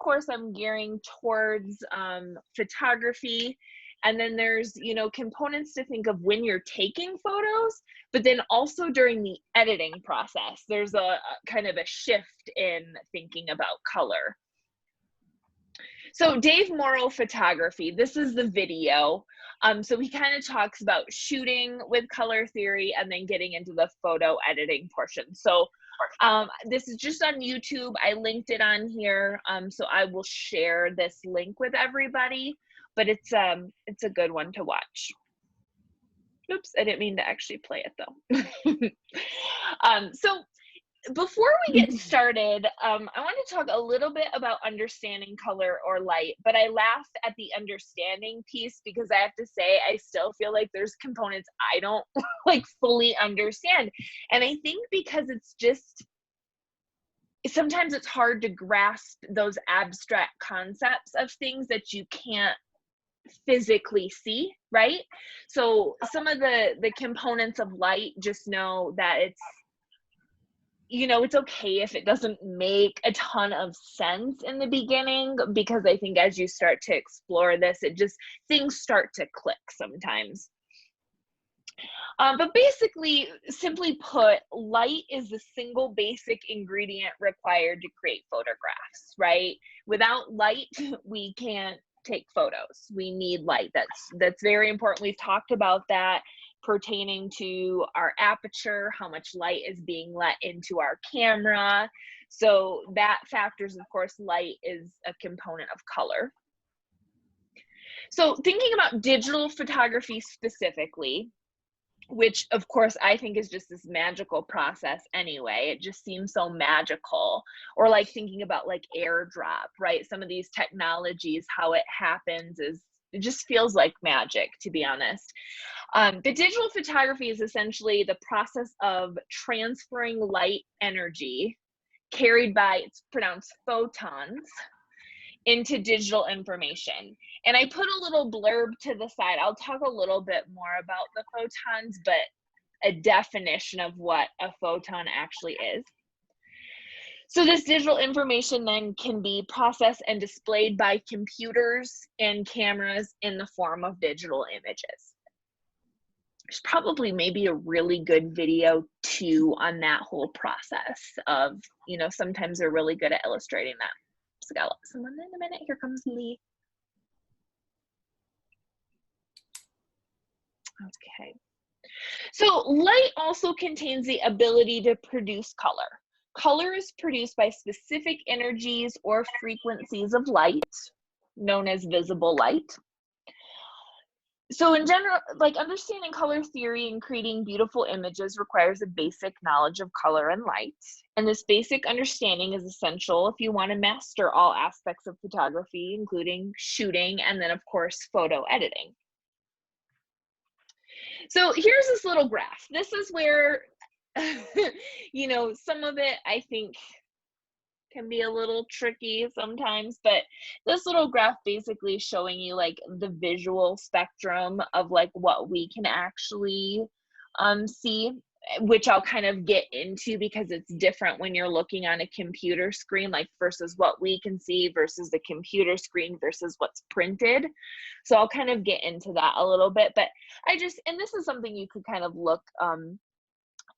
course, I'm gearing towards photography. And then there's, you know, components to think of when you're taking photos, but then also during the editing process, there's a kind of a shift in thinking about color. So Dave Morrow Photography, this is the video. So he kind of talks about shooting with color theory and then getting into the photo editing portion. So this is just on YouTube. I linked it on here. So I will share this link with everybody, but it's a good one to watch. Oops, I didn't mean to actually play it though. So before we get started, I want to talk a little bit about understanding color or light, but I laughed at the understanding piece because I have to say, I still feel like there's components I don't like fully understand. And I think because it's just, sometimes it's hard to grasp those abstract concepts of things that you can't physically see, right? So some of the components of light, just know that it's, you know, it's okay if it doesn't make a ton of sense in the beginning, because I think as you start to explore this, it just, things start to click sometimes. But basically, simply put, light is the single basic ingredient required to create photographs, right? Without light, we can't take photos. We need light. That's very important. We've talked about that pertaining to our aperture, how much light is being let into our camera. So that factors, of course, light is a component of color. So thinking about digital photography specifically, which of course I think is just this magical process anyway. It just seems so magical. Or like thinking about like airdrop, right? Some of these technologies, how it happens is, it just feels like magic, to be honest. The digital photography is essentially the process of transferring light energy carried by, it's pronounced photons, into digital information. And I put a little blurb to the side. I'll talk a little bit more about the photons, but a definition of what a photon actually is. So this digital information then can be processed and displayed by computers and cameras in the form of digital images. There's probably maybe a really good video too on that whole process of, you know, sometimes they're really good at illustrating that. So got someone in a minute. Here comes Lee. Okay. So light also contains the ability to produce color. Color is produced by specific energies or frequencies of light, known as visible light. So in general, like understanding color theory and creating beautiful images requires a basic knowledge of color and light. And this basic understanding is essential if you want to master all aspects of photography, including shooting and then of course, photo editing. So here's this little graph. This is where, you know, some of it I think can be a little tricky sometimes, but this little graph basically showing you like the visual spectrum of like what we can actually see, which I'll kind of get into because it's different when you're looking on a computer screen, like versus what we can see versus the computer screen versus what's printed. So I'll kind of get into that a little bit, but and this is something you could kind of look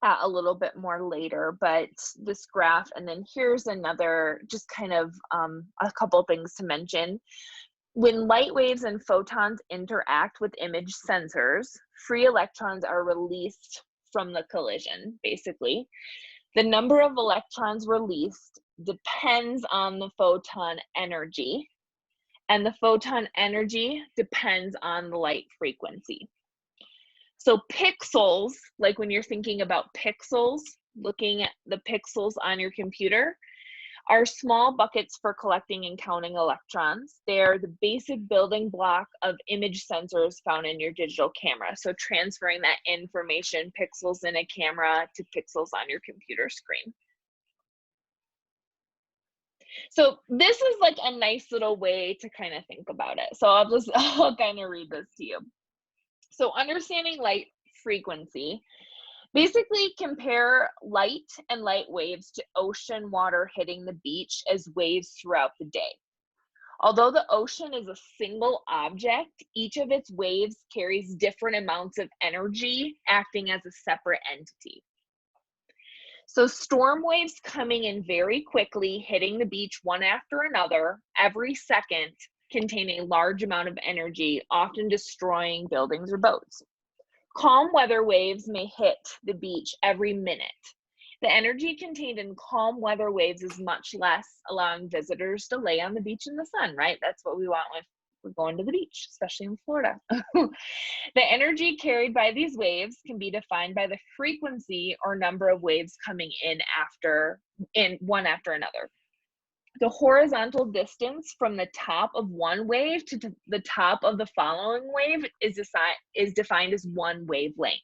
at a little bit more later, but this graph, and then here's another, just kind of a couple things to mention. When light waves and photons interact with image sensors, free electrons are released from the collision, basically. The number of electrons released depends on the photon energy, and the photon energy depends on the light frequency. So pixels, like when you're thinking about pixels, looking at the pixels on your computer, are small buckets for collecting and counting electrons. They're the basic building block of image sensors found in your digital camera. So transferring that information, pixels in a camera to pixels on your computer screen. So this is like a nice little way to kind of think about it. So I'll kind of read this to you. So understanding light frequency, basically compare light and light waves to ocean water hitting the beach as waves throughout the day. Although the ocean is a single object, each of its waves carries different amounts of energy, acting as a separate entity. So storm waves coming in very quickly, hitting the beach one after another, every second contain a large amount of energy, often destroying buildings or boats. Calm weather waves may hit the beach every minute. The energy contained in calm weather waves is much less, allowing visitors to lay on the beach in the sun, right? That's what we want when we're going to the beach, especially in Florida. The energy carried by these waves can be defined by the frequency or number of waves coming in one after another. The horizontal distance from the top of one wave to the top of the following wave is defined as one wavelength.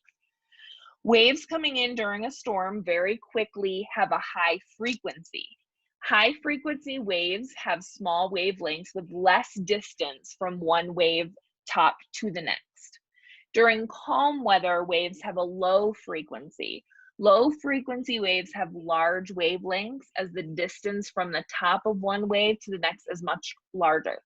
Waves coming in during a storm very quickly have a high frequency. High frequency waves have small wavelengths with less distance from one wave top to the next. During calm weather, waves have a low frequency. Low frequency waves have large wavelengths as the distance from the top of one wave to the next is much larger.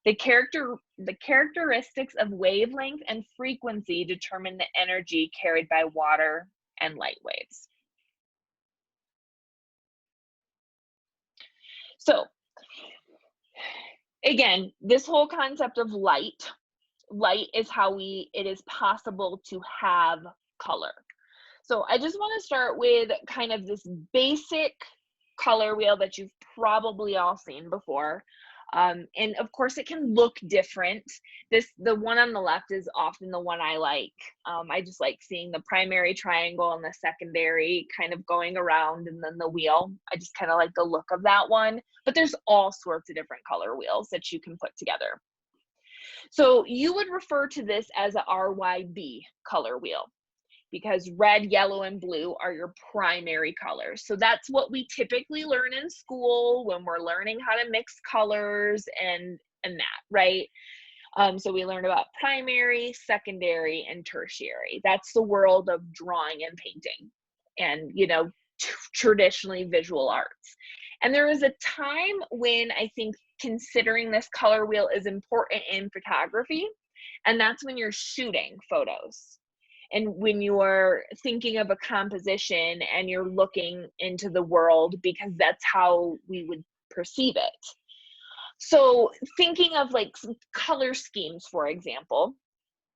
The characteristics of wavelength and frequency determine the energy carried by water and light waves. So again, this whole concept of light is how it is possible to have color. So I just want to start with kind of this basic color wheel that you've probably all seen before. And of course it can look different. The one on the left is often the one I like. I just like seeing the primary triangle and the secondary kind of going around and then the wheel. I just kind of like the look of that one, but there's all sorts of different color wheels that you can put together. So you would refer to this as a RYB color wheel, because red, yellow, and blue are your primary colors. So that's what we typically learn in school when we're learning how to mix colors and that, right? So we learn about primary, secondary, and tertiary. That's the world of drawing and painting and, you know, traditionally visual arts. And there is a time when I think considering this color wheel is important in photography, and that's when you're shooting photos. And when you are thinking of a composition and you're looking into the world, because that's how we would perceive it. So thinking of like some color schemes, for example,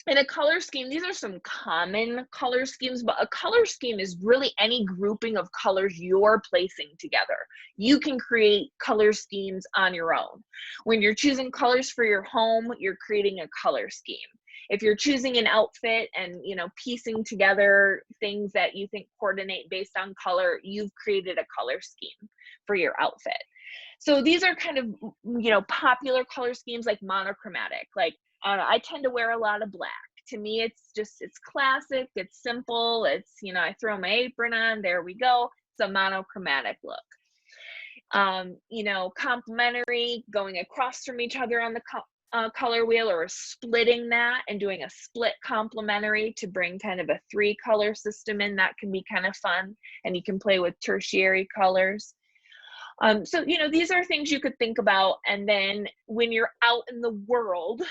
in a color scheme, these are some common color schemes, but a color scheme is really any grouping of colors you're placing together. You can create color schemes on your own. When you're choosing colors for your home, you're creating a color scheme. If you're choosing an outfit and, you know, piecing together things that you think coordinate based on color, you've created a color scheme for your outfit. So these are kind of, you know, popular color schemes like monochromatic. Like I tend to wear a lot of black. To me, it's classic, it's simple, it's, you know, I throw my apron on, there we go. It's a monochromatic look. You know, complementary, going across from each other on the color wheel, or splitting that and doing a split complementary to bring kind of a 3-color system in. That can be kind of fun, and you can play with tertiary colors. So, you know, these are things you could think about. And then when you're out in the world,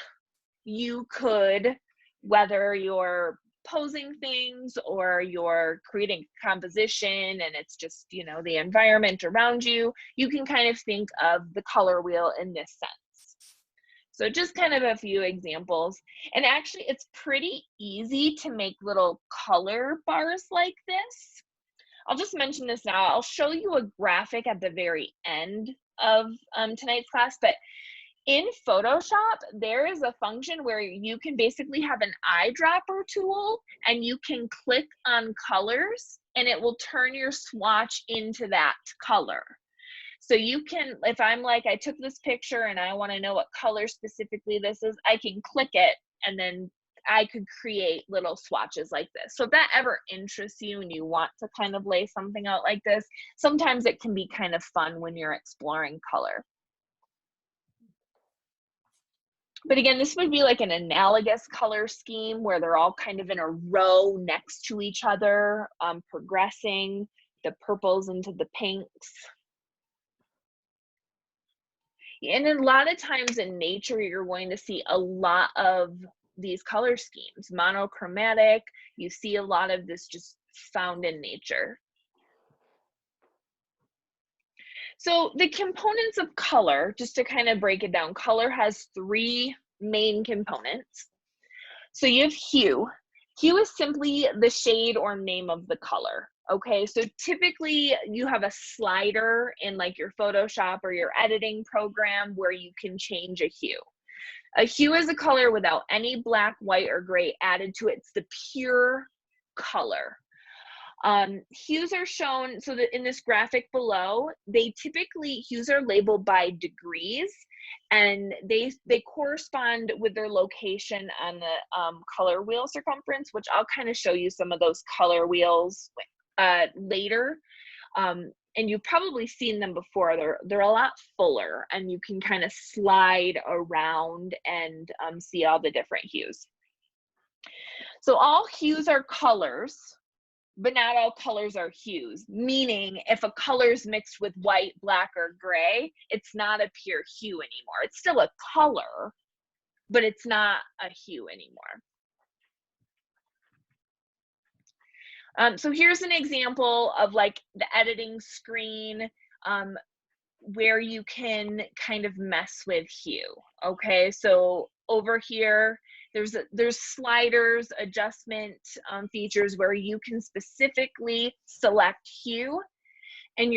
you could, whether you're posing things or you're creating composition and it's just, you know, the environment around you, you can kind of think of the color wheel in this sense. So just kind of a few examples. And actually, it's pretty easy to make little color bars like this. I'll just mention this now. I'll show you a graphic at the very end of tonight's class, but in Photoshop, there is a function where you can basically have an eyedropper tool and you can click on colors and it will turn your swatch into that color. So you can, if I'm like, I took this picture and I want to know what color specifically this is, I can click it and then I could create little swatches like this. So if that ever interests you and you want to kind of lay something out like this, sometimes it can be kind of fun when you're exploring color. But again, this would be like an analogous color scheme where they're all kind of in a row next to each other, progressing the purples into the pinks. And a lot of times in nature, you're going to see a lot of these color schemes, monochromatic. You see a lot of this just found in nature. So the components of color, just to kind of break it down, color has three main components. So you have hue. Hue is simply the shade or name of the color. Okay, so typically you have a slider in like your Photoshop or your editing program where you can change a hue. A hue is a color without any black, white, or gray added to it. It's the pure color. Hues are shown, so that in this graphic below, hues are labeled by degrees, and they correspond with their location on the color wheel circumference, which I'll kind of show you some of those color wheels later. And you've probably seen them before. They're a lot fuller, and you can kind of slide around and see all the different hues. So all hues are colors, but not all colors are hues, meaning if a color is mixed with white, black, or gray, it's not a pure hue anymore. It's still a color, but it's not a hue anymore. So here's an example of like the editing screen where you can kind of mess with hue. Okay, so over here, there's sliders, adjustment features where you can specifically select hue, and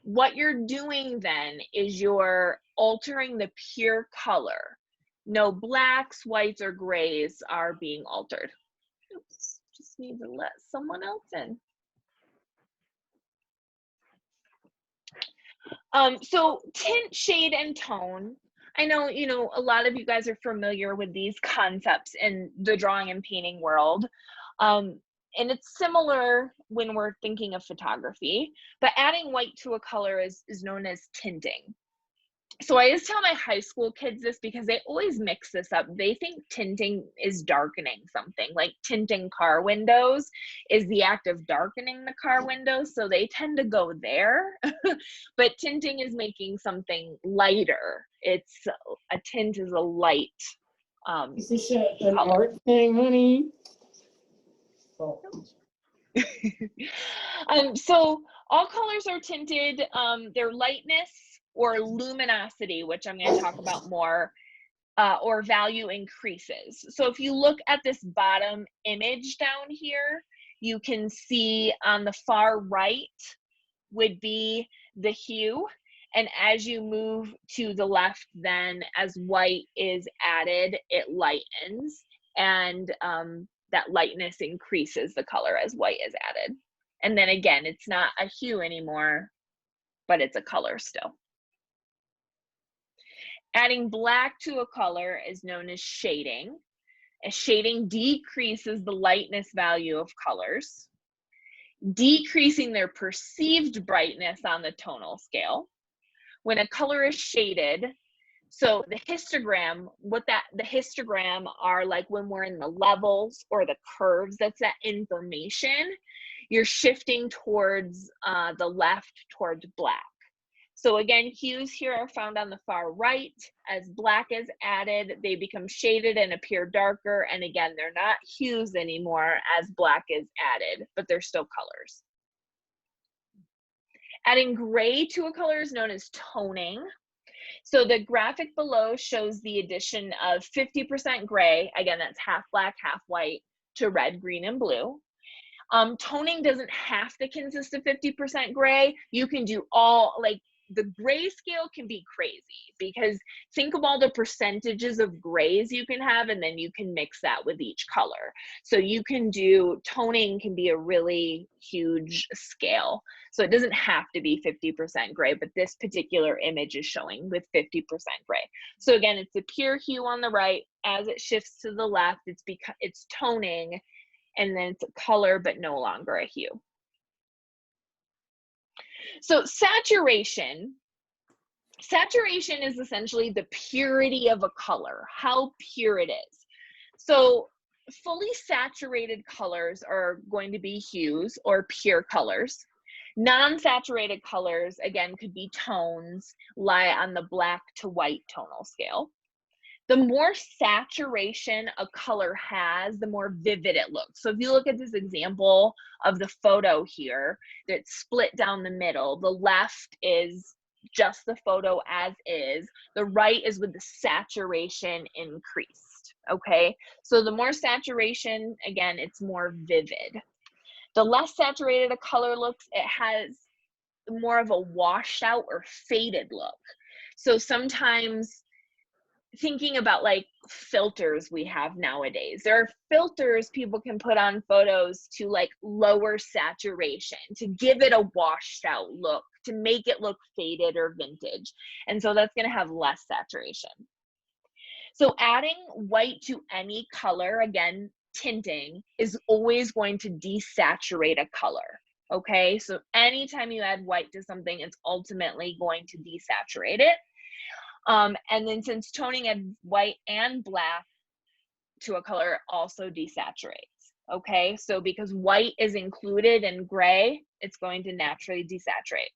what you're doing then is you're altering the pure color. No blacks, whites, or grays are being altered. Oops, just need to let someone else in. So tint, shade, and tone. I know, a lot of you guys are familiar with these concepts in the drawing and painting world. And it's similar when we're thinking of photography, but adding white to a color is known as tinting. So I always tell my high school kids this because they always mix this up. They think tinting is darkening something, like tinting car windows is the act of darkening the car windows. So they tend to go there, but tinting is making something lighter. A tint is a light. Is this an art thing, honey? Oh. So all colors are tinted. Their lightness or luminosity, which I'm going to talk about more, or value increases. So if you look at this bottom image down here, you can see on the far right would be the hue. And as you move to the left, then as white is added, it lightens. And that lightness increases the color as white is added. And then again, it's not a hue anymore, but it's a color still. Adding black to a color is known as shading. As shading decreases the lightness value of colors, decreasing their perceived brightness on the tonal scale. When a color is shaded, so the histogram, the histogram are like when we're in the levels or the curves, that's that information. You're shifting towards the left, towards black. So again, hues here are found on the far right. As black is added, they become shaded and appear darker. And again, they're not hues anymore as black is added, but they're still colors. Adding gray to a color is known as toning. So the graphic below shows the addition of 50% gray, again, that's half black, half white, to red, green, and blue. Toning doesn't have to consist of 50% gray. You can do the gray scale can be crazy because think of all the percentages of grays you can have, and then you can mix that with each color. So toning can be a really huge scale. So it doesn't have to be 50% gray, but this particular image is showing with 50% gray. So again, it's a pure hue on the right. As it shifts to the left, it's toning, and then it's a color, but no longer a hue. So saturation is essentially the purity of a color, how pure it is. So fully saturated colors are going to be hues or pure colors. Non-saturated colors, again, could be tones, lie on the black to white tonal scale. The more saturation a color has, the more vivid it looks. So if you look at this example of the photo here, that's split down the middle, the left is just the photo as is, the right is with the saturation increased, okay? So the more saturation, again, it's more vivid. The less saturated a color looks, it has more of a washed out or faded look. So sometimes, thinking about like filters we have nowadays, there are filters people can put on photos to like lower saturation, to give it a washed out look, to make it look faded or vintage. And so that's going to have less saturation. So adding white to any color, again, tinting, is always going to desaturate a color. Okay, so anytime you add white to something, it's ultimately going to desaturate it. And then since toning adds white and black to a color also desaturates, okay? So because white is included in gray, it's going to naturally desaturate.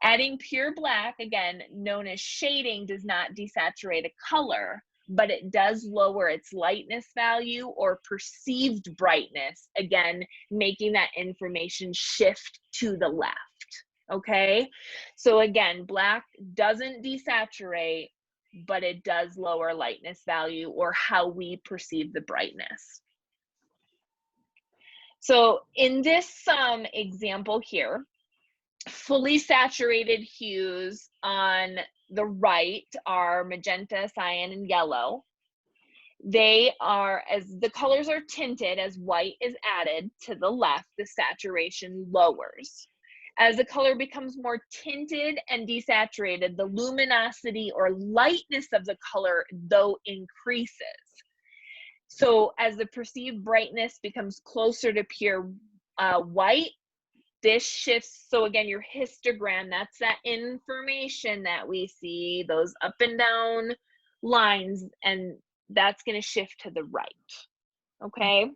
Adding pure black, again, known as shading, does not desaturate a color, but it does lower its lightness value or perceived brightness, again, making that information shift to the left. Okay, so again, black doesn't desaturate, but it does lower lightness value or how we perceive the brightness. So in this example here, fully saturated hues on the right are magenta, cyan, and yellow. They are, as the colors are tinted, as white is added to the left, the saturation lowers. As the color becomes more tinted and desaturated, the luminosity or lightness of the color, though, increases. So as the perceived brightness becomes closer to pure white, this shifts. So again, your histogram, that's that information that we see, those up and down lines, and that's going to shift to the right. Okay.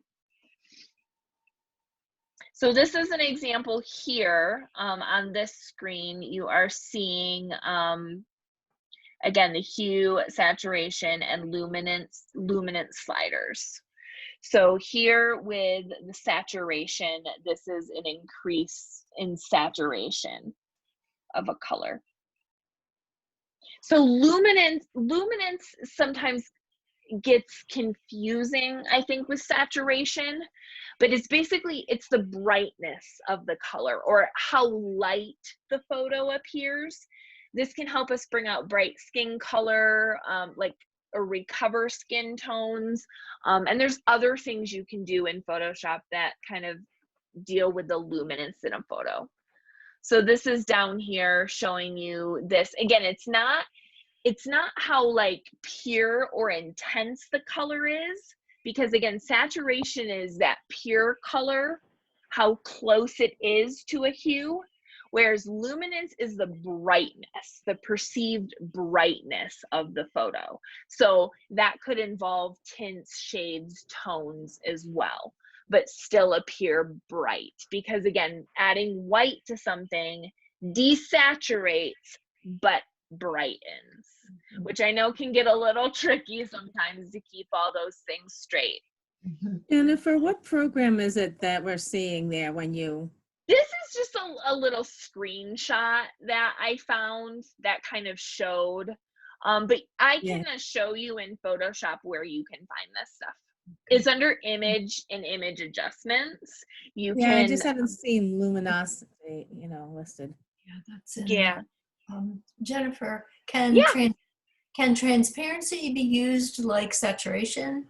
So this is an example here on this screen. You are seeing, again, the hue, saturation, and luminance sliders. So here with the saturation, this is an increase in saturation of a color. So luminance sometimes gets confusing, I think, with saturation, but it's basically, it's the brightness of the color or how light the photo appears. This can help us bring out bright skin color, like or recover skin tones. And there's other things you can do in Photoshop that kind of deal with the luminance in a photo. So this is down here showing you this. Again, it's not how like pure or intense the color is, because again, saturation is that pure color, how close it is to a hue, whereas luminance is the brightness, the perceived brightness of the photo. So that could involve tints, shades, tones as well, but still appear bright, because again, adding white to something desaturates but brightens, which I know can get a little tricky sometimes to keep all those things straight. Jennifer, what program is it that we're seeing there when you? This is just a little screenshot that I found that kind of showed, but I can show you in Photoshop where you can find this stuff. It's under image and image adjustments. You can. I just haven't seen luminosity, listed. Yeah, that's it. Yeah. Jennifer, can transparency be used like saturation?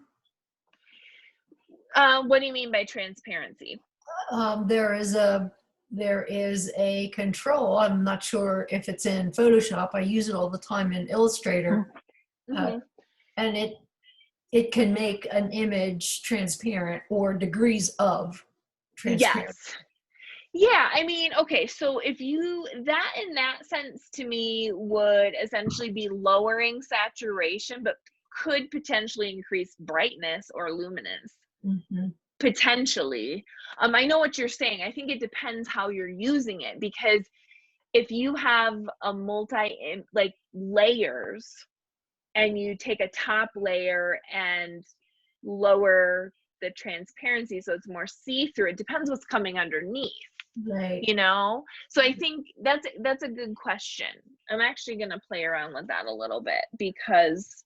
What do you mean by transparency? There is a control. I'm not sure if it's in Photoshop. I use it all the time in Illustrator, and it can make an image transparent or degrees of transparency. Yes. Yeah, I mean, okay, so if that in that sense to me would essentially be lowering saturation, but could potentially increase brightness or luminance. potentially. I know what you're saying. I think it depends how you're using it, because if you have a like layers, and you take a top layer and lower the transparency so it's more see-through, it depends what's coming underneath. Right. You know, so I think that's a good question. I'm actually going to play around with that a little bit, because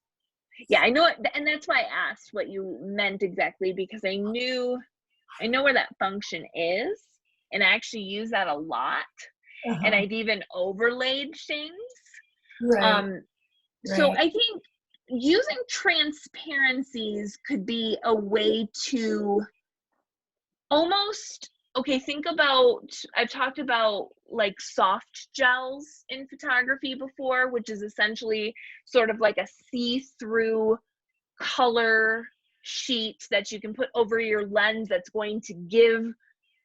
yeah, I know it, and that's why I asked what you meant exactly, because I know where that function is, and I actually use that a lot. And I've even overlaid things. Right. So Right. I think using transparencies could be a way to almost, okay, think about, I've talked about like soft gels in photography before, which is essentially sort of like a see-through color sheet that you can put over your lens that's going to give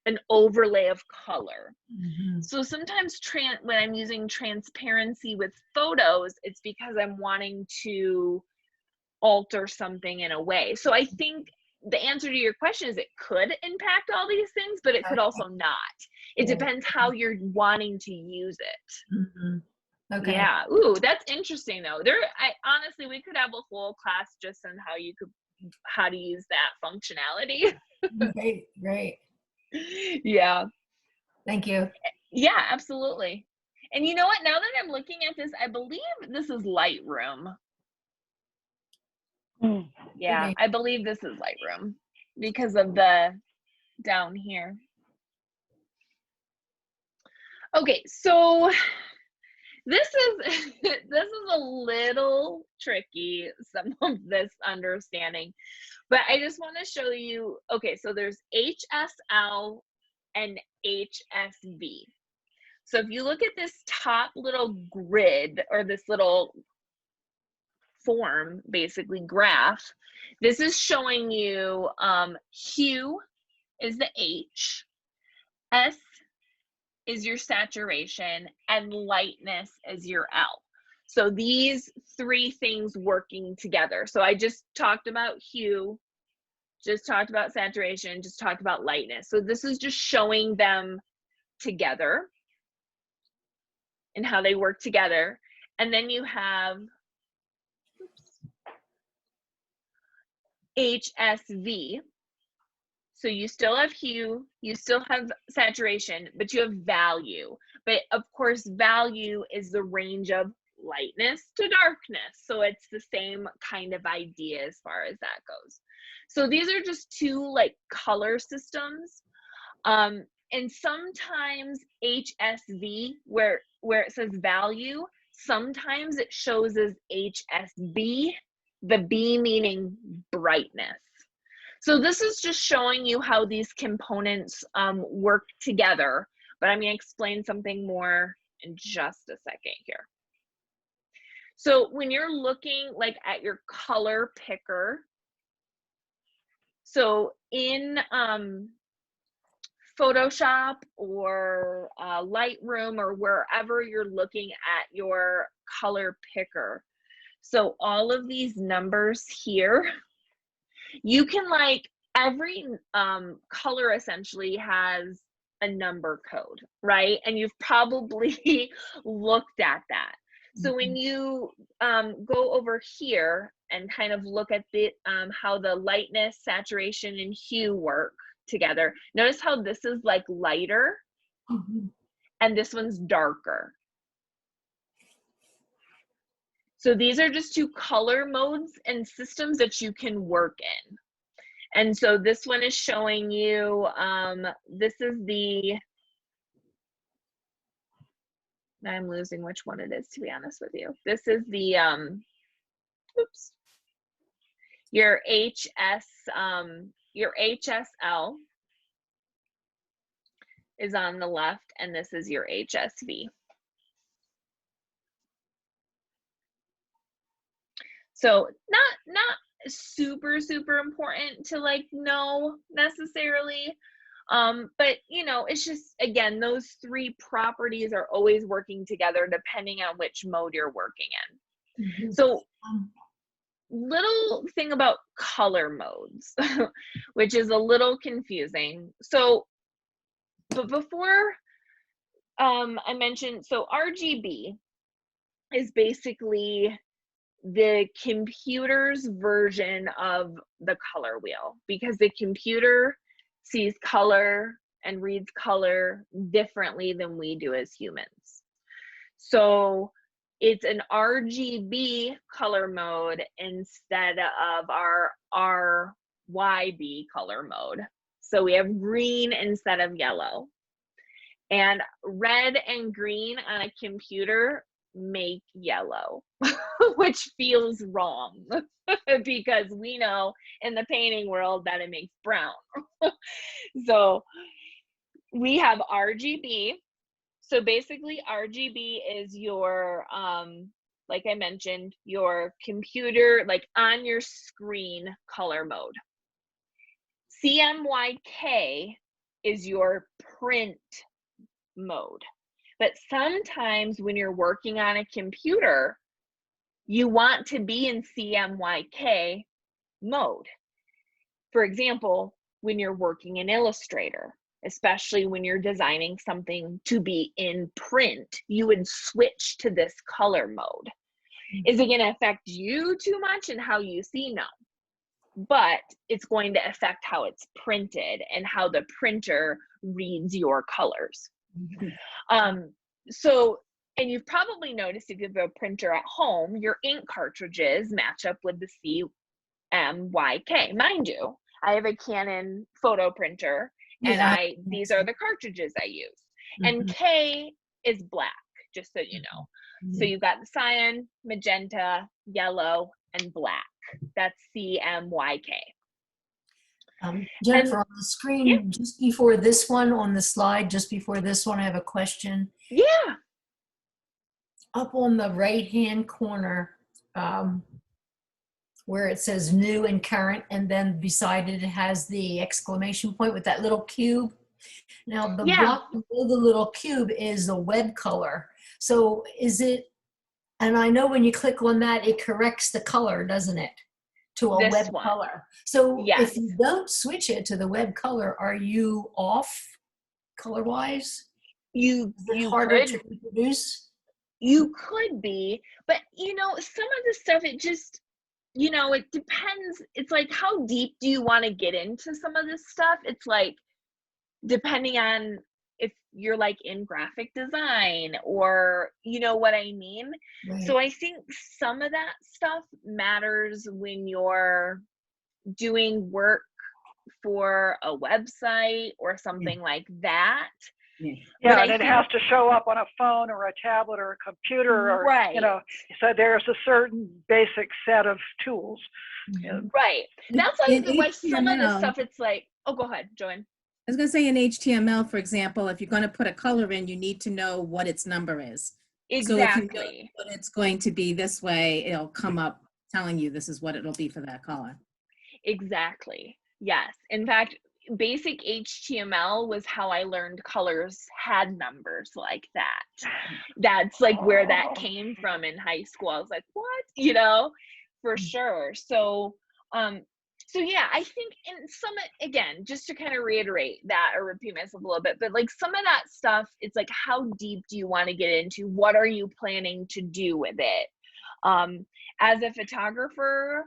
an overlay of color. Mhm. So sometimes when I'm using transparency with photos, it's because I'm wanting to alter something in a way. So I think the answer to your question is it could impact all these things, but it could also not. It Yeah. depends how you're wanting to use it. Mhm. Okay. Yeah. Ooh, that's interesting though. I honestly, we could have a whole class just on how to use that functionality. Great. Yeah. Thank you. Yeah, absolutely. And you know what? Now that I'm looking at this, I believe this is Lightroom. Yeah, Okay. I believe this is Lightroom because of the down here. Okay, so this is a little tricky, some of this understanding, but I just want to show you. Okay, so there's HSL and HSV. So if you look at this top little grid, or this little form, basically graph, this is showing you hue is the H, S is your saturation, and lightness is your L. So these three things working together. So I just talked about hue, just talked about saturation, just talked about lightness. So this is just showing them together and how they work together. And then you have HSV. So you still have hue, you still have saturation, but you have value. But of course, value is the range of lightness to darkness. So it's the same kind of idea as far as that goes. So these are just two like color systems. And sometimes HSV, where it says value, sometimes it shows as HSB, the B meaning brightness. So this is just showing you how these components work together, but I'm going to explain something more in just a second here. So when you're looking like at your color picker, so in Photoshop or Lightroom or wherever you're looking at your color picker, so all of these numbers here, you can like, every color essentially has a number code, right? And you've probably looked at that. So when you go over here and kind of look at the how the lightness, saturation, and hue work together, notice how this is like lighter and this one's darker. So these are just two color modes and systems that you can work in. And so this one is showing you, this is the, I'm losing which one it is, to be honest with you. This is the, oops, your HSL is on the left, and this is your HSV. So not super important to like know necessarily, but you know, it's just, again, those three properties are always working together depending on which mode you're working in. So little thing about color modes, which is a little confusing. So, but before I mentioned, so RGB is basically the computer's version of the color wheel, because the computer sees color and reads color differently than we do as humans. So it's an RGB color mode instead of our RYB color mode. So we have green instead of yellow. And red and green on a computer make yellow, which feels wrong because we know in the painting world that it makes brown. So we have RGB. So basically RGB is your, like I mentioned, your computer, like on your screen color mode. CMYK is your print mode. But sometimes when you're working on a computer, you want to be in CMYK mode. For example, when you're working in Illustrator, especially when you're designing something to be in print, you would switch to this color mode. Is it going to affect you too much and how you see? No. But it's going to affect how it's printed and how the printer reads your colors. So, and you've probably noticed if you have a printer at home, your ink cartridges match up with the CMYK. Mind you, I have a Canon photo printer, and these are the cartridges I use. And K is black, just so you know. So you've got the cyan, magenta, yellow, and black. That's CMYK. Jennifer, on the screen, just before this one, on the slide, just before this one, I have a question. Yeah. Up on the right-hand corner, where it says new and current, and then beside it, it has the exclamation point with that little cube. Now, the block below the little cube is the web color. So is it, and I know when you click on that, it corrects the color, doesn't it? To a web color. So if you don't switch it to the web color, are you off color-wise? You harder to reproduce? You could be, but you know, some of the stuff, it just, you know, it depends. It's like, how deep do you want to get into some of this stuff? It's like, depending on if you're like in graphic design, or you know what I mean? Right. So I think some of that stuff matters when you're doing work for a website or something like that. Yeah, and it has to show up on a phone or a tablet or a computer, or, you know, so there's a certain basic set of tools. Right. That's like some of the stuff, it's like, oh, go ahead, Joanne. I was going to say in HTML, for example, if you're going to put a color in, you need to know what its number is. Exactly. So if you know what it's going to be this way, it'll come up telling you this is what it'll be for that color. Exactly. Yes. In fact, basic HTML was how I learned colors had numbers like that. That's like where that came from in high school. I was like, what? You know, for sure. So, so yeah, I think in some, again, just to kind of reiterate that or repeat myself a little bit, but like some of that stuff, it's like, how deep do you want to get into? What are you planning to do with it? As a photographer,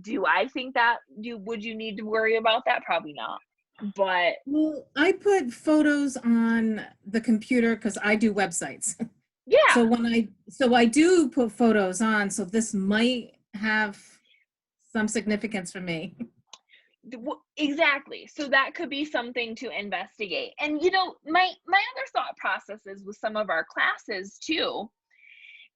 do I think that would you need to worry about that? Probably not. But well, I put photos on the computer because I do websites. Yeah. So I do put photos on. So this might have some significance for me. Exactly. So that could be something to investigate. And you know, my other thought processes with some of our classes too,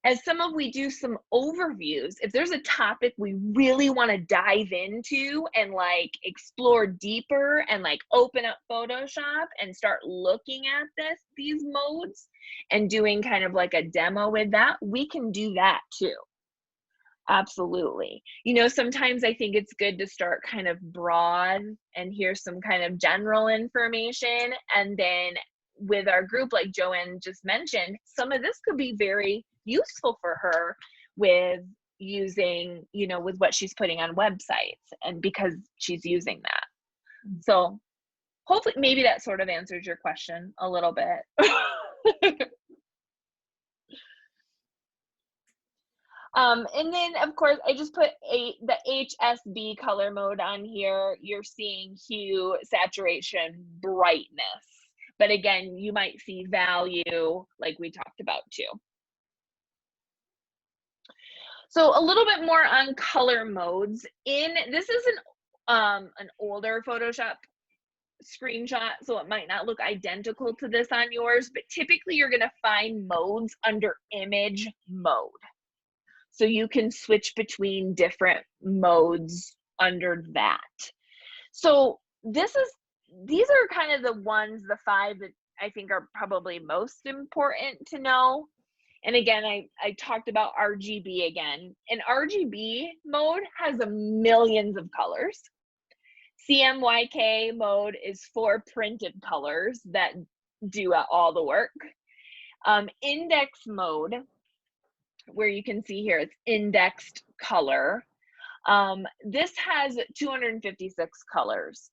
as we do some overviews, if there's a topic we really want to dive into and like explore deeper and like open up Photoshop and start looking at these modes and doing kind of like a demo with that, we can do that too. Absolutely. You know, sometimes I think it's good to start kind of broad and here's some kind of general information. And then with our group, like Joanne just mentioned, some of this could be very useful for her with using, you know, with what she's putting on websites, and because she's using that. So hopefully maybe that sort of answers your question a little bit. And then of course I just put the HSB color mode on here. You're seeing hue, saturation, brightness. But again, you might see value like we talked about too. So a little bit more on color modes. This is an older Photoshop screenshot, so it might not look identical to this on yours, but typically you're gonna find modes under image mode. So you can switch between different modes under that. So these are kind of the ones, the 5 that I think are probably most important to know. And again, I talked about RGB again. And RGB mode has millions of colors. CMYK mode is for printed colors that do all the work. Index mode, where you can see here, it's indexed color. This has 256 colors.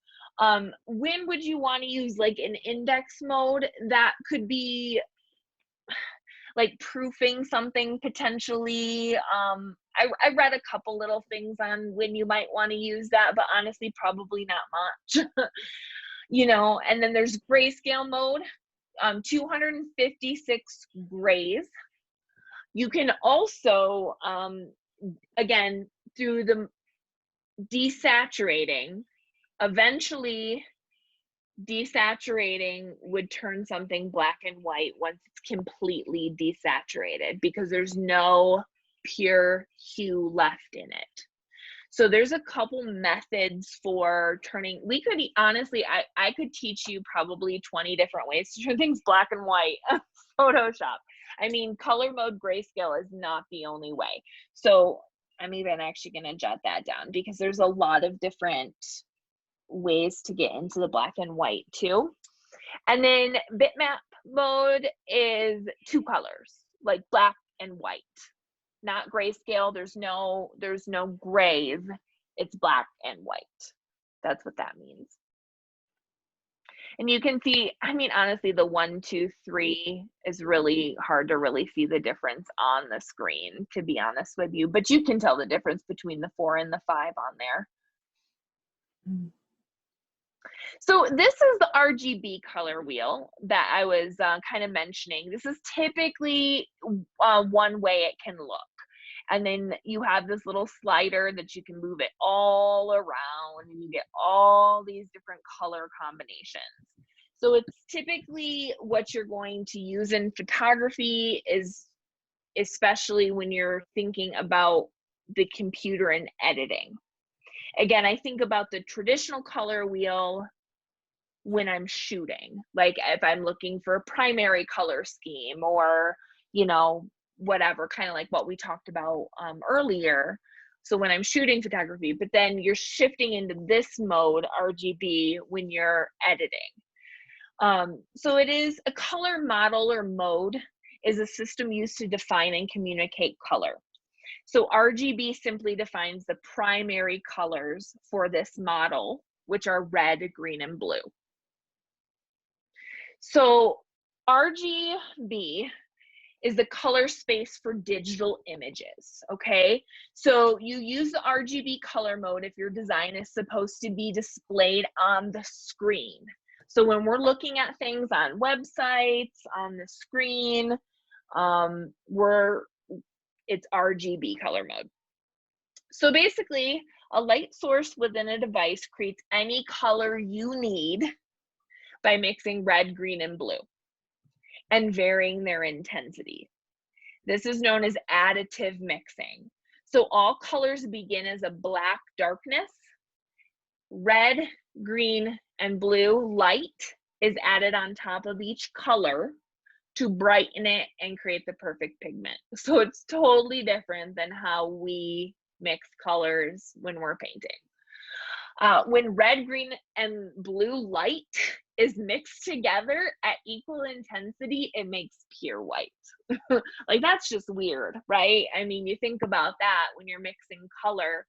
When would you want to use like an index mode? That could be like proofing something potentially. I read a couple little things on when you might want to use that, but honestly, probably not much. You know, and then there's grayscale mode, 256 grays. You can also, again, through the desaturating, eventually desaturating would turn something black and white once it's completely desaturated, because there's no pure hue left in it. So there's a couple methods for turning. We could honestly, I could teach you probably 20 different ways to turn things black and white on Photoshop. I mean, color mode grayscale is not the only way. So I'm even actually going to jot that down, because there's a lot of different ways to get into the black and white too. And then bitmap mode is 2 colors, like black and white, not grayscale. There's no grays. It's black and white. That's what that means. And you can see, I mean, honestly, the 1, 2, 3 is really hard to really see the difference on the screen, to be honest with you, but you can tell the difference between the 4 and the 5 on there. So this is the RGB color wheel that I was kind of mentioning. This is typically one way it can look. And then you have this little slider that you can move it all around, and you get all these different color combinations. So it's typically what you're going to use in photography, is especially when you're thinking about the computer and editing. Again, I think about the traditional color wheel when I'm shooting, like if I'm looking for a primary color scheme, or, you know, whatever, kind of like what we talked about earlier. So when I'm shooting photography, but then you're shifting into this mode, RGB, when you're editing. So it is a color model, or mode is a system used to define and communicate color. So RGB simply defines the primary colors for this model, which are red, green, and blue. So RGB is the color space for digital images, okay? So you use the RGB color mode if your design is supposed to be displayed on the screen. So when we're looking at things on websites, on the screen, it's RGB color mode. So basically, a light source within a device creates any color you need by mixing red, green, and blue and varying their intensity. This is known as additive mixing. So all colors begin as a black darkness. Red, green, and blue light is added on top of each color to brighten it and create the perfect pigment. So it's totally different than how we mix colors when we're painting. When red, green, and blue light is mixed together at equal intensity, it makes pure white. Like, that's just weird, right? I mean, you think about that when you're mixing color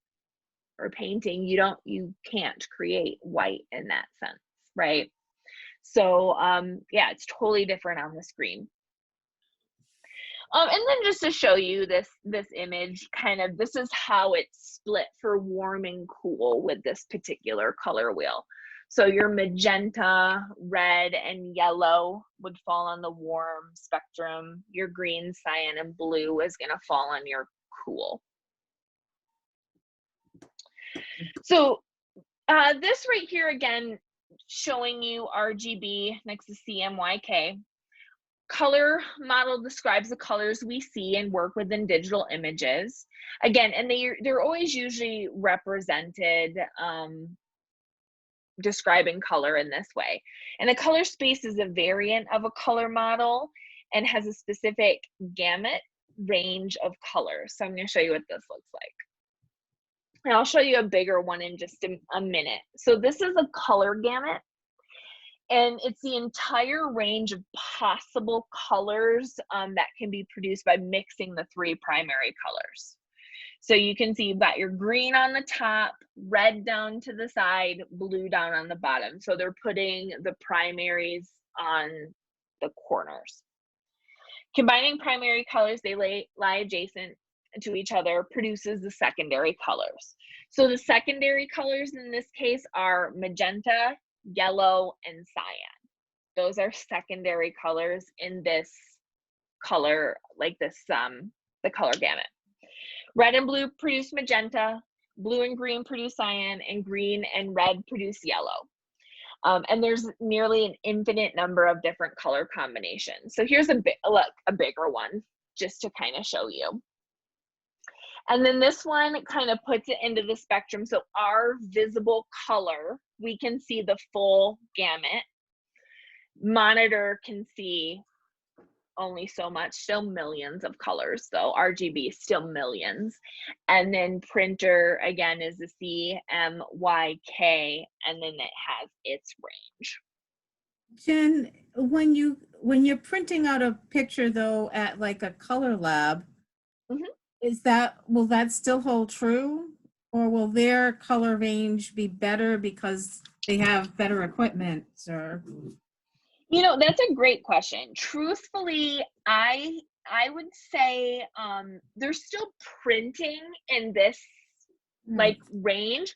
or painting, you can't create white in that sense, right? So yeah, it's totally different on the screen. And then just to show you this image, kind of, this is how it's split for warm and cool with this particular color wheel. So your magenta, red, and yellow would fall on the warm spectrum. Your green, cyan, and blue is going to fall on your cool. So this right here, again, showing you RGB next to CMYK. Color model describes the colors we see and work with in digital images. Again, and they're always usually represented describing color in this way. And a color space is a variant of a color model and has a specific gamut range of colors. So I'm going to show you what this looks like. And I'll show you a bigger one in just a minute. So this is a color gamut, and it's the entire range of possible colors that can be produced by mixing the three primary colors. So you can see you've got your green on the top, red down to the side, blue down on the bottom. So they're putting the primaries on the corners. Combining primary colors, they lie adjacent to each other, produces the secondary colors. So the secondary colors in this case are magenta, yellow, and cyan. Those are secondary colors in this color, like this, the color gamut. Red and blue produce magenta, blue and green produce cyan, and green and red produce yellow. And there's nearly an infinite number of different color combinations. So here's a bigger one, just to kind of show you. And then this one kind of puts it into the spectrum. So our visible color, we can see the full gamut. Monitor can see only so much, still millions of colors though. RGB, still millions. And then printer, again, is the CMYK, and then it has its range. Jen, when you're printing out a picture though at like a color lab, will that still hold true, or will their color range be better because they have better equipment? Or, you know, that's a great question. Truthfully, I would say they're still printing in this like range,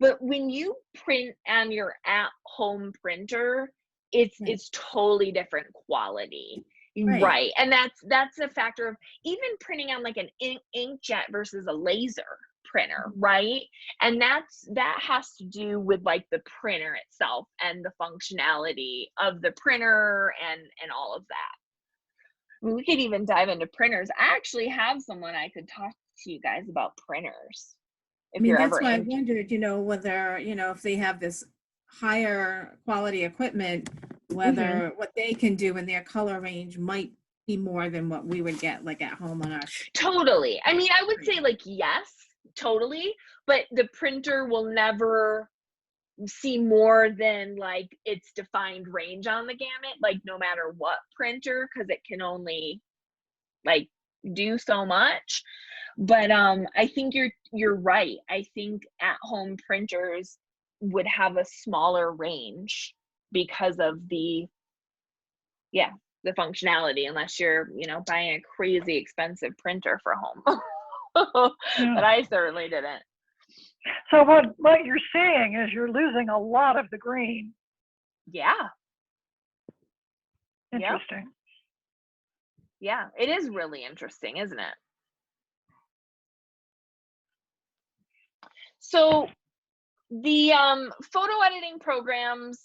but when you print on your at-home printer, it's totally different quality. Right. And that's a factor of even printing on like an inkjet versus a laser printer, right? And that has to do with like the printer itself and the functionality of the printer and all of that. I mean, we could even dive into printers. I actually have someone I could talk to you guys about printers. That's why I wondered, whether, if they have this higher quality equipment, whether what they can do in their color range might be more than what we would get like at home on us. Totally. I mean, I would say like, yes, totally. But the printer will never see more than like its defined range on the gamut, like no matter what printer, because it can only like do so much. But I think you're right. I think at-home printers would have a smaller range because of the functionality, unless you're buying a crazy expensive printer for home. But I certainly didn't. So what you're seeing is you're losing a lot of the green. Yeah. Interesting. Yeah, it is really interesting, isn't it? So the photo editing programs,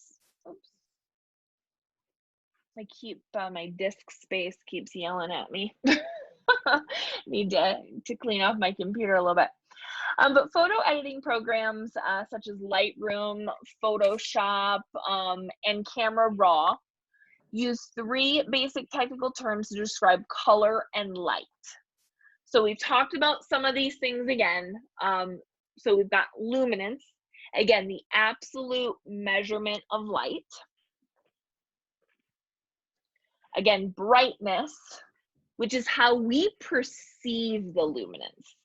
my disk space keeps yelling at me. Need to clean off my computer a little bit. But photo editing programs such as Lightroom, Photoshop, and Camera Raw use three basic technical terms to describe color and light. So we've talked about some of these things again. So we've got luminance, again, the absolute measurement of light. Again, brightness, which is how we perceive the luminance.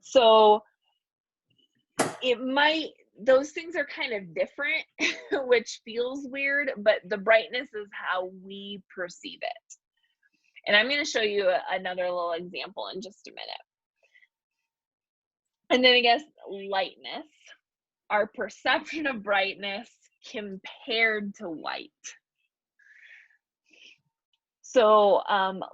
So those things are kind of different, which feels weird, but the brightness is how we perceive it. And I'm going to show you another little example in just a minute. And then I guess lightness, our perception of brightness compared to light. So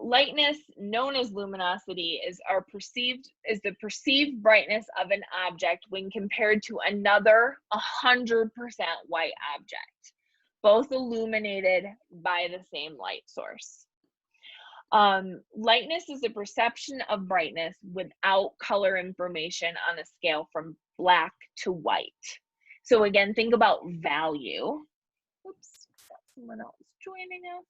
lightness, known as luminosity, is the perceived brightness of an object when compared to another 100% white object, both illuminated by the same light source. Lightness is the perception of brightness without color information on a scale from black to white. So again, think about value. Oops, got someone else joining us.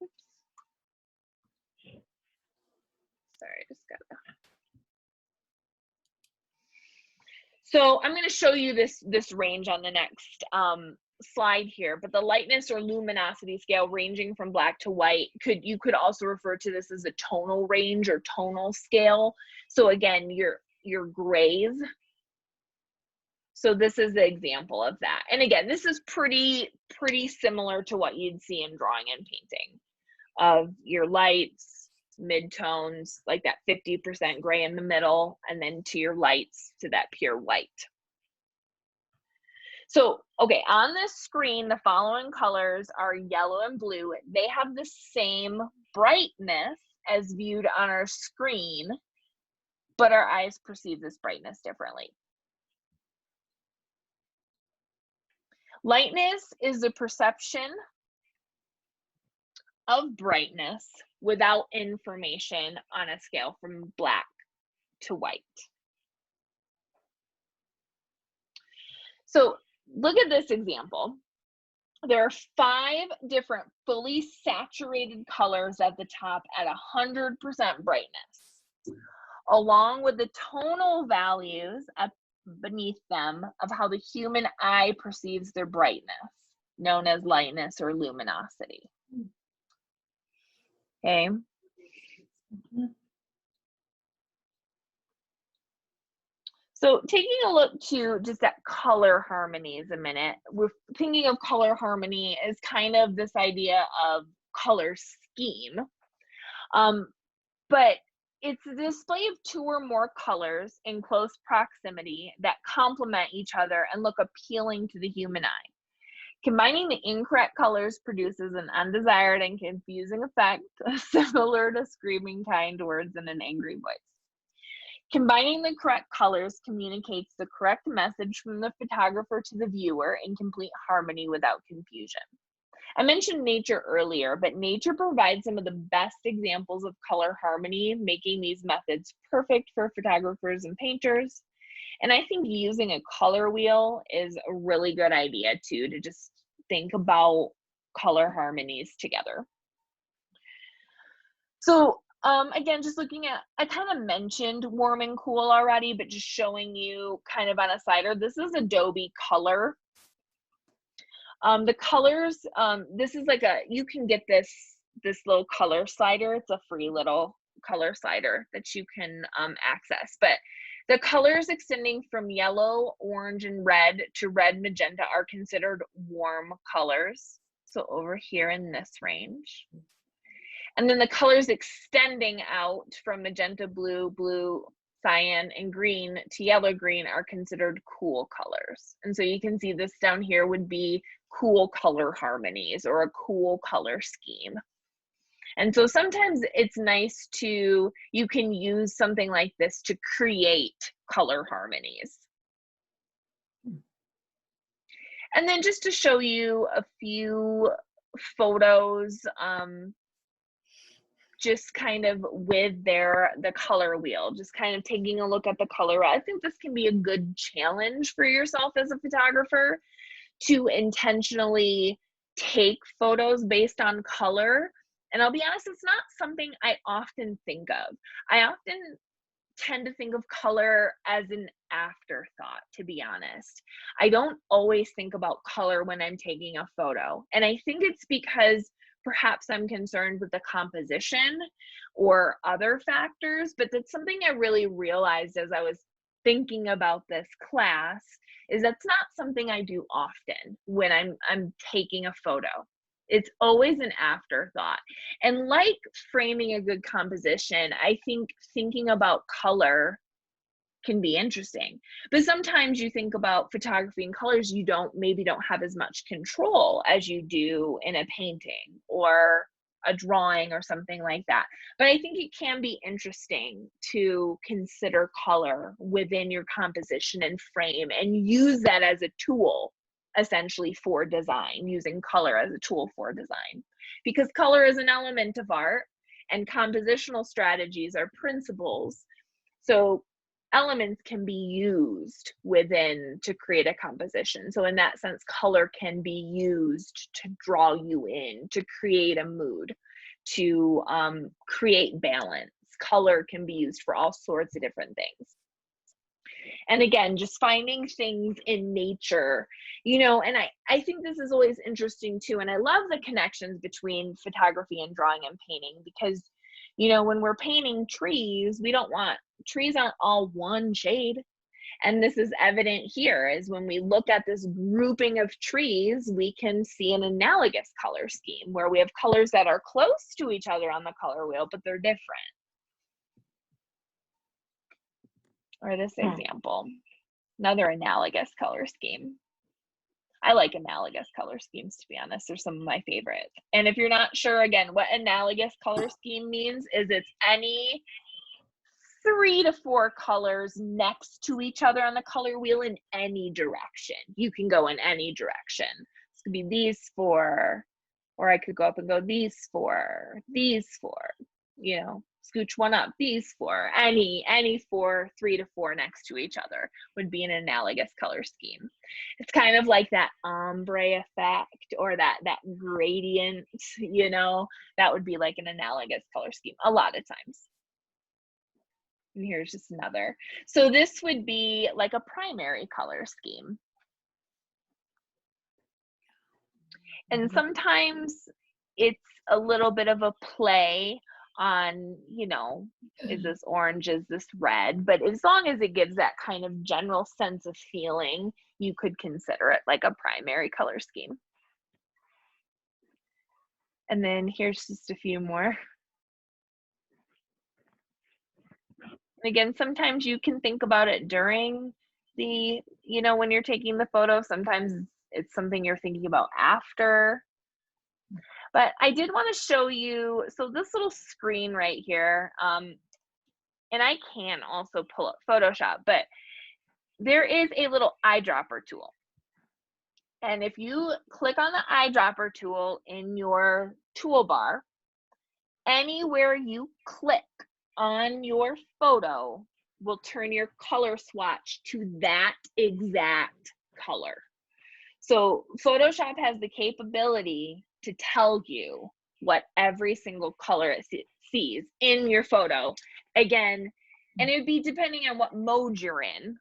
Oops. Sorry, just gotta. So I'm going to show you this range on the next slide here, but the lightness or luminosity scale ranging from black to white, you could also refer to this as a tonal range or tonal scale. So again, your grays. So this is the example of that. And again, this is pretty similar to what you'd see in drawing and painting, of your lights, midtones, like that 50% gray in the middle, and then to your lights to that pure white. So, okay, on this screen, the following colors are yellow and blue. They have the same brightness as viewed on our screen, but our eyes perceive this brightness differently. Lightness is the perception of brightness without information on a scale from black to white. So look at this example. There are 5 different fully saturated colors at the top at 100% brightness, along with the tonal values up beneath them of how the human eye perceives their brightness, known as lightness or luminosity. Okay. So taking a look to just at color harmonies a minute, we're thinking of color harmony as kind of this idea of color scheme. But it's a display of 2 or more colors in close proximity that complement each other and look appealing to the human eye. Combining the incorrect colors produces an undesired and confusing effect, similar to screaming kind words in an angry voice. Combining the correct colors communicates the correct message from the photographer to the viewer in complete harmony without confusion. I mentioned nature earlier, but nature provides some of the best examples of color harmony, making these methods perfect for photographers and painters. And I think using a color wheel is a really good idea too, to just think about color harmonies together. So again, just looking at, I kind of mentioned warm and cool already, but just showing you kind of on a slider, this is Adobe Color. The colors, this is like you can get this little color slider. It's a free little color slider that you can access, but the colors extending from yellow, orange, and red to red, magenta are considered warm colors. So over here in this range. And then the colors extending out from magenta, blue, blue, cyan, and green to yellow green are considered cool colors. And so you can see this down here would be cool color harmonies or a cool color scheme. And so sometimes it's nice to, you can use something like this to create color harmonies. And then just to show you a few photos, just kind of with the color wheel, just kind of taking a look at the color. I think this can be a good challenge for yourself as a photographer to intentionally take photos based on color. And I'll be honest, it's not something I often think of. I often tend to think of color as an afterthought, to be honest. I don't always think about color when I'm taking a photo. And I think it's because perhaps I'm concerned with the composition or other factors, but that's something I really realized as I was thinking about this class, is that's not something I do often when I'm taking a photo. It's always an afterthought. And like framing a good composition, I think thinking about color can be interesting. But sometimes you think about photography and colors, you maybe don't have as much control as you do in a painting or a drawing or something like that. But I think it can be interesting to consider color within your composition and frame and use that as a tool, essentially, for design, using color as a tool for design. Because color is an element of art and compositional strategies are principles. So elements can be used within to create a composition. So in that sense, color can be used to draw you in, to create a mood, to create balance. Color can be used for all sorts of different things. And again, just finding things in nature, you know, and I think this is always interesting too. And I love the connections between photography and drawing and painting, because, you know, when we're painting trees, trees aren't all one shade. And this is evident here, is when we look at this grouping of trees, we can see an analogous color scheme where we have colors that are close to each other on the color wheel, but they're different. Or this example, another analogous color scheme. I like analogous color schemes, to be honest. They're some of my favorites. And if you're not sure, again, what analogous color scheme means is it's any 3 to 4 colors next to each other on the color wheel in any direction. You can go in any direction. This could be these 4, or I could go up and go these 4, you know, scooch one up, these 4, any 4, 3 to 4 next to each other would be an analogous color scheme. It's kind of like that ombre effect or that gradient, you know, that would be like an analogous color scheme a lot of times. And here's just another. So this would be like a primary color scheme. And sometimes it's a little bit of a play on, you know, is this orange, is this red? But as long as it gives that kind of general sense of feeling, you could consider it like a primary color scheme. And then here's just a few more. Again, sometimes you can think about it during the, you know, when you're taking the photo. Sometimes it's something you're thinking about after. But I did want to show you, so this little screen right here, and I can also pull up Photoshop, but there is a little eyedropper tool. And if you click on the eyedropper tool in your toolbar, anywhere you click on your photo will turn your color swatch to that exact color. So Photoshop has the capability to tell you what every single color it sees in your photo. Again, and it would be depending on what mode you're in.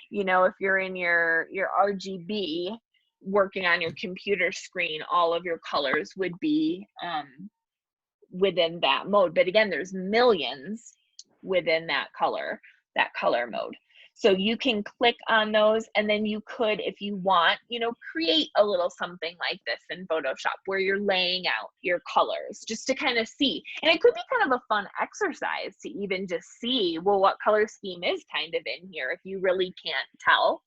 You know, if you're in your RGB working on your computer screen, all of your colors would be within that mode. But again, there's millions within that color mode. So you can click on those, and then you could, if you want, you know, create a little something like this in Photoshop where you're laying out your colors just to kind of see. And it could be kind of a fun exercise to even just see, well, what color scheme is kind of in here if you really can't tell.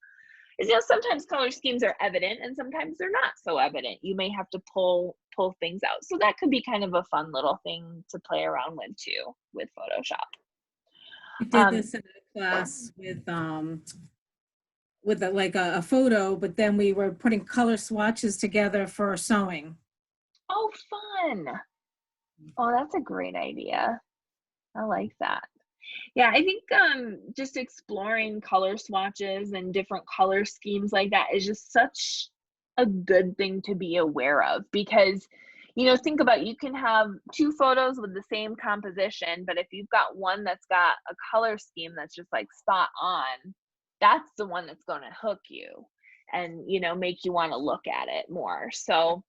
You know, sometimes color schemes are evident and sometimes they're not so evident. You may have to pull things out. So that could be kind of a fun little thing to play around with too, with Photoshop. I did this in a class with like a photo, but then we were putting color swatches together for sewing. Oh, fun. Oh, that's a great idea. I like that. Yeah, I think just exploring color swatches and different color schemes like that is just such a good thing to be aware of, because, you know, think about, you can have 2 photos with the same composition, but if you've got one that's got a color scheme that's just like spot on, that's the one that's going to hook you and, you know, make you want to look at it more. So